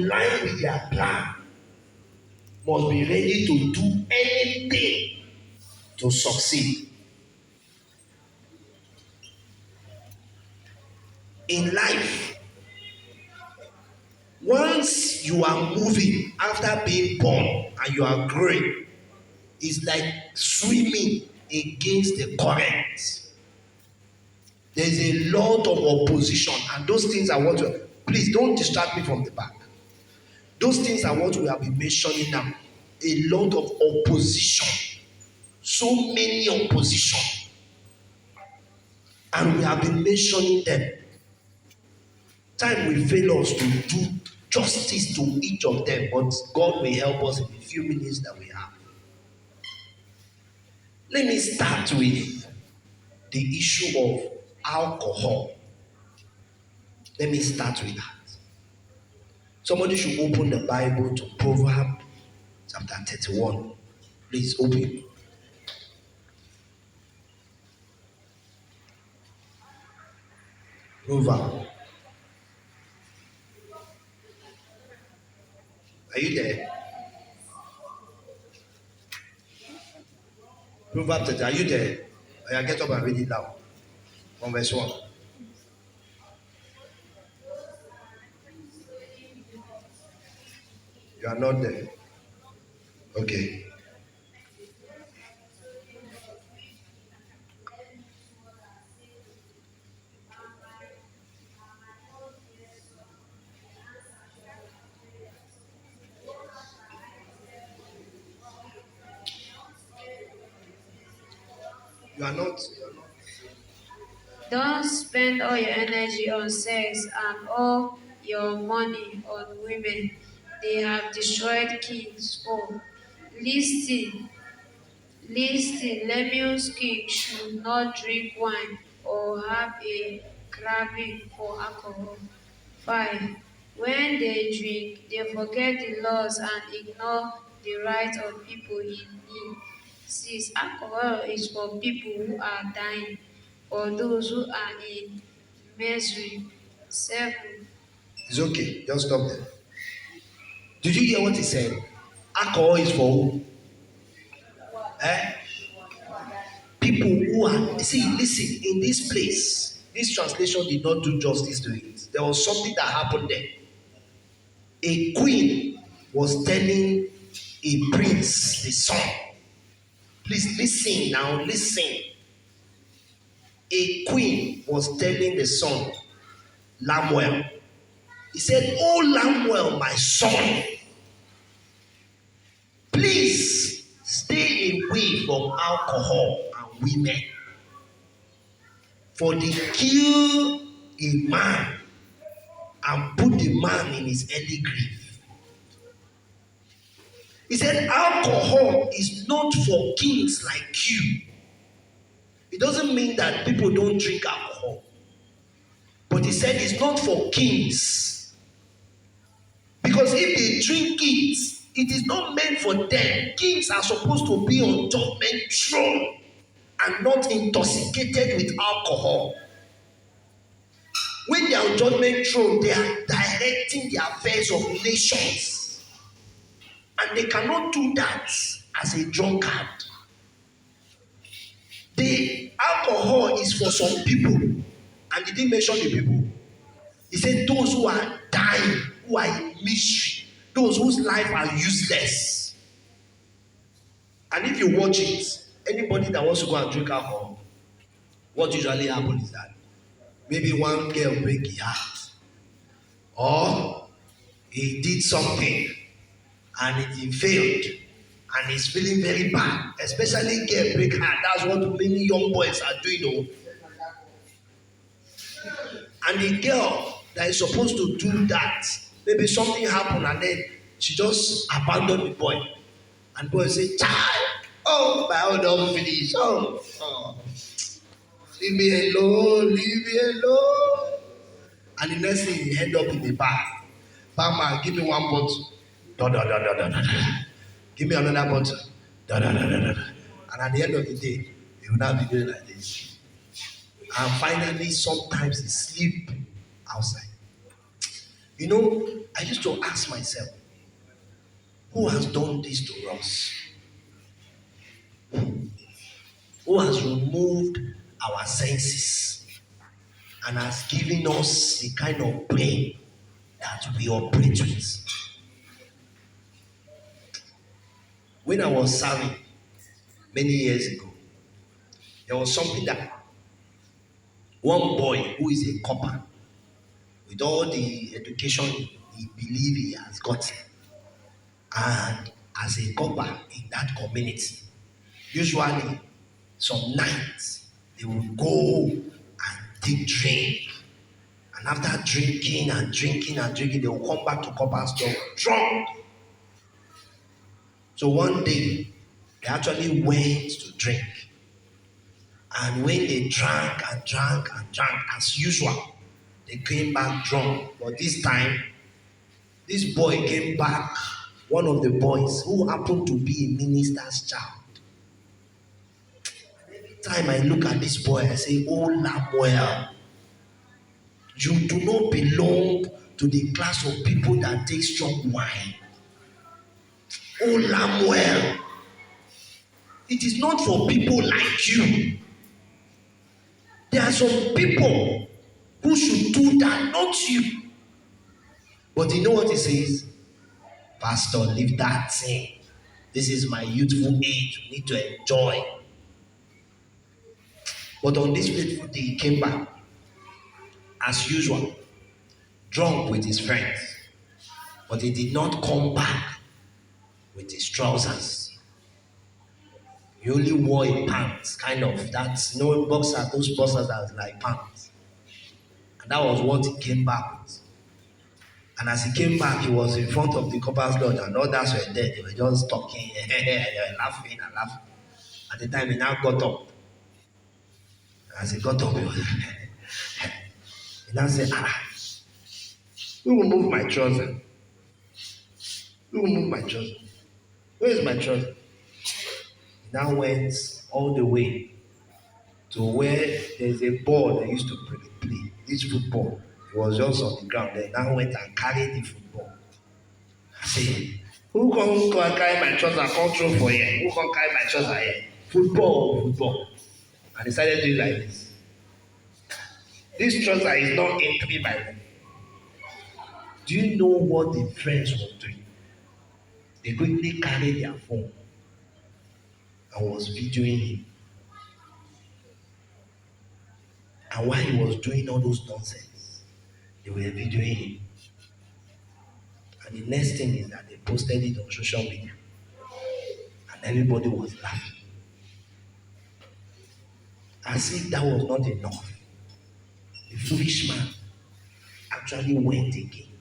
in line with their plan must be ready to do anything to succeed. In life, once you are moving after being born and you are growing, it's like swimming against the current. There's a lot of opposition, and those things are what please don't distract me from the back. Those things are what we have been mentioning now. A lot of opposition, so many opposition, and we have been mentioning them. Time will fail us to do justice to each of them, but God will help us in the few minutes that we have. Let me start with the issue of alcohol. Let me start with that. Somebody should open the Bible to Proverbs chapter 31. Please open. Proverbs. Are you there? Proverbs 30. Are you there? I get up and read it now. From verse 1. You are not there. Okay. You are not. Don't spend all your energy on sex and all your money on women. They have destroyed kings. Oh, listen, Lemuel's king should not drink wine or have a craving for alcohol. 5. When they drink, they forget the laws and ignore the rights of people in need. 6. Alcohol is for people who are dying, for those who are in misery. 7. It's okay. Just stop there. Did you hear what he said? Alcohol is for who? People who are. See, listen, in this place, this translation did not do justice to it. There was something that happened there. A queen was telling a prince, the son. Please listen now, listen. A queen was telling the son, Lamuel. He said, "Oh Lamuel, my son, please stay away from alcohol and women. For they kill a man and put the man in his early grave." He said, alcohol is not for kings like you. It doesn't mean that people don't drink alcohol. But he said it's not for kings. Because if they drink it, it is not meant for them. Kings are supposed to be on judgment throne and not intoxicated with alcohol. When they are on judgment throne, they are directing the affairs of nations. And they cannot do that as a drunkard. The alcohol is for some people. And he didn't mention the people. He said those who are dying, who are in misery, those whose life are useless. And if you watch it, anybody that wants to go and drink alcohol, what usually happens is that maybe one girl break his heart, or he did something and it failed, and he's feeling very bad. Especially girl break heart. That's what many young boys are doing. And the girl that is supposed to do that, maybe something happened and then she just abandoned the boy. And the boy say, "Child, oh, my own don't finish. Oh, leave me alone, leave me alone." And the next thing, he end up in the bar. Barman, give me one bottle. Da, da, da, da, da, da, da. Give me another bottle. Da, da, da, da, da, da. And at the end of the day, he will not be doing like this. And finally, sometimes he sleep outside. I I used to ask myself, who has done this to us? Who has removed our senses and has given us the kind of brain that we operate with? When I was serving many years ago, there was something that one boy who is a copper, with all the education he believe he has gotten, and as a copper in that community, usually some nights they will go and take drink, and after drinking and drinking and drinking, they will come back to copper store drunk. So one day they actually went to drink, and when they drank and drank and drank as usual, they came back drunk. But this time, this boy came back, one of the boys who happened to be a minister's child. Every time I look at this boy, I say, oh Lamuel, you do not belong to the class of people that take strong wine. Oh Lamuel, it is not for people like you. There are some people who should do that, not you. But you know what he says? Pastor, leave that thing. This is my youthful age. We need to enjoy. But on this fateful day, he came back, as usual, drunk with his friends. But he did not come back with his trousers. He only wore a pants, kind of. That's no boxer, those boxers that was like pants. And that was what he came back with. And as he came back, he was in front of the copper's lodge, and others were there. They were just talking, they were laughing and laughing. At the time, he now got up. As he got up, he now said, who will move my trouser? Who will move my trouser? Where is my trouser? He now went all the way to where there's a ball they used to play, this football. It was just on the ground. They now went and carried the football. I said, who can carry my trouser? Come through for here. Who can carry my trouser here? Football. And he started doing like this. This trouser is not entry by them. Do you know what the friends were doing? They quickly carried their phone and was videoing him. And while he was doing all those nonsense, they were videoing him. And the next thing is that they posted it on social media. And everybody was laughing. As if that was not enough, the foolish man actually went again